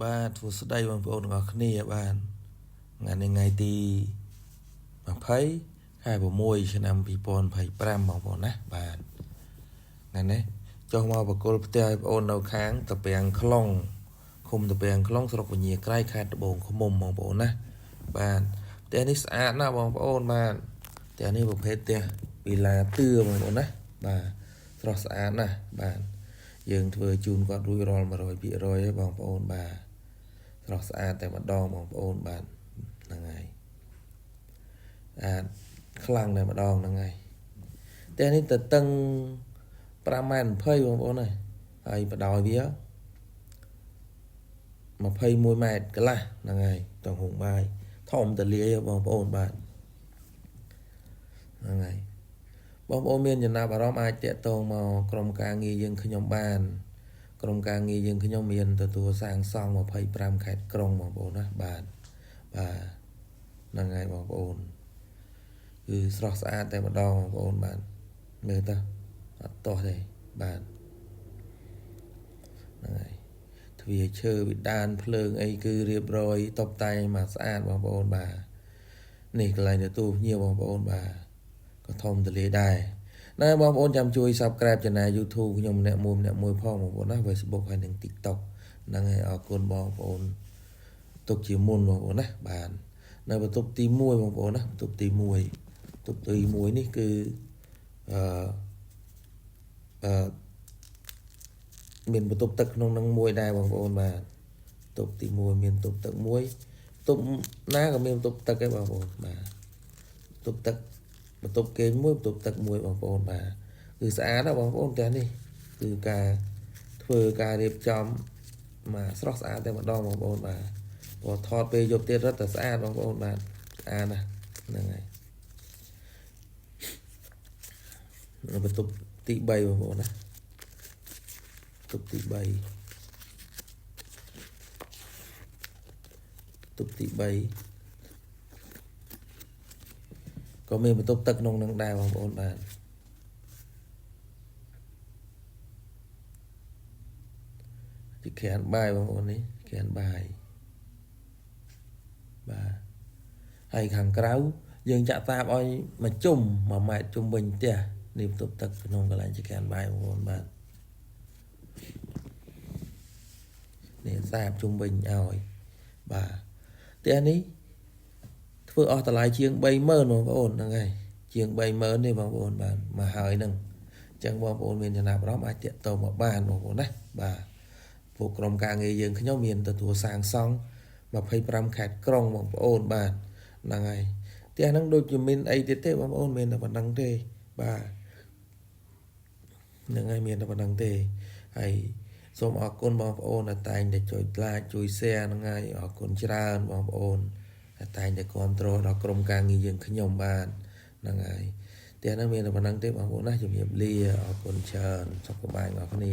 បាទធ្វើស្ដីបងប្អូនទាំងអស់គ្នាបានថ្ងៃទី20 ខែ6 ឆ្នាំ 2025 បងប្អូនណាបាទថ្ងៃនេះចុះមកបកគលផ្ទះឲ្យបងប្អូននៅខាងតាពាំងខ្លងឃុំតាពាំងខ្លងស្រុកវិញ្ញាក្រៃខេត្តត្បូងឃ្មុំបងប្អូនណាបាទផ្ទះនេះស្អាតណាស់បងប្អូនបាទផ្ទះនេះប្រភេទផ្ទះពីឡាទឿបងប្អូនណាបាទស្រស់ស្អាតណាស់បាទយើងធ្វើជូនគាត់រួចរាល់ 100% ហើយបងប្អូនបាទស្រស់ស្អាតតែម្ដងបងប្អូនបាទហ្នឹងហើយខ្លាំងតែម្ដងហ្នឹងហើយផ្ទះនេះទៅតឹង5.20 ម៉ែត្របងប្អូនហើយបដោយវា21 ម៉ែត្រកន្លះហ្នឹងហើយតោះហុងបាយធំតលាយបងប្អូនបាទហ្នឹងហើយបងប្អូនមានចំណាប់អារម្មណ៍អាចតាក់ទងមកក្រុមការងារយើងខ្ញុំបានក្រុមការងារយើងខ្ញុំមានទទួលសាងសង់25ខេត្តក្រុងបងប្អូនណាបាទហ្នឹងហើយបងប្អូនគឺស្រស់ស្អាតតែម្ដងបងប្អូនបាទមើលទៅអត់ទាស់ទេបាទហ្នឹងហើយទ្វារឈើវិដានភ្លើងអីគឺរៀបរយតុបតែងមកស្អាតបងប្អូនបាទនេះកន្លែងទទួលភ្ញៀវបងប្អូនបាទក៏ធំទលាយដែរណែបងប្អូនចាំជួយ Subscribe Channel YouTube ខ្ញុំម្នាក់មួយផងបងប្អូនណា Facebook ហើយនិង TikTok ហ្នឹងហើយអរគុណបងប្អូនទុកជាមុនបងប្អូនណាបាទនៅបន្ទប់ទី1បងប្អូនណាបន្ទប់ទី1នេះគឺមានបន្ទប់ទឹកក្នុងនឹងមួយដែរបងប្អូនបាទបន្ទប់ទី1មានបន្ទប់ទឹកមួយបន្ទប់ណាក៏មានបន្ទប់ទឹកដែរបងប្អូនបាទបន្ទប់ទឹកបន្ទប់គេងមួយបន្ទប់ទឹកមួយបងប្អូនបាទគឺស្អាតណាស់បងប្អូនផ្ទះនេះគឺការធ្វើការរៀបចំមកស្រស់ស្អាតតែម្ដងបងប្អូនបាទព្រោះថតពេលយប់ទៀតរត់តែស្អាតបងប្អូនបាទស្អាតណាស់ហ្នឹងហើយបន្ទប់ទី3បងប្អូនណាបន្ទប់ទី3ក៏មានបន្ទប់ទឹកក្នុងនឹងដែរបងប្អូនបាទទីក្រានបាយបងប្អូននេះក្រានបាយបាទហើយខាងក្រៅយើងចាក់តាបឲ្យមួយជុំ1 ម៉ែត្រជុំវិញផ្ទះនេះបន្ទប់ទឹកក្នុងកន្លែងជាក្រានបាយបងប្អូនបាទនេះតាបជុំវិញឲ្យបាទផ្ទះនេះធ្វើអស់តម្លៃជាង 30,000 បងប្អូនហ្នឹងហើយជាង 30,000 ទេបងប្អូនបាទមកហើយហ្នឹងអញ្ចឹងបងប្អូនមានចំណាប់អារម្មណ៍អាចតាក់ទងមកបានបងប្អូនណាបាទពួកក្រុមការងារយើងខ្ញុំមានទទួលសាងសង់25ខេត្តក្រុងបងប្អូនបាទហ្នឹងហើយផ្ទះហ្នឹងដូចជាមានអីទៀតទេបងប្អូនមានតែប៉ុណ្្នឹងទេបាទហ្នឹងហើយមានតែប៉ុណ្្នឹងទេហើយសូមអរគុណបងប្អូនដែលតែងតែជួយ like ជួយ share ហ្នឹងហើយអរគុណច្រើនបងប្អូនតែងតែគ្រប់គ្រងដល់ក្រុមការងារយើងខ្ញុំបាទហ្នឹងហើយផ្ទះហ្នឹងមានតែប៉ុណ្្នឹងទេបងប្អូនណាជំរាបលាអរគុណច្រើនសុខសប្បាយបងប្អូន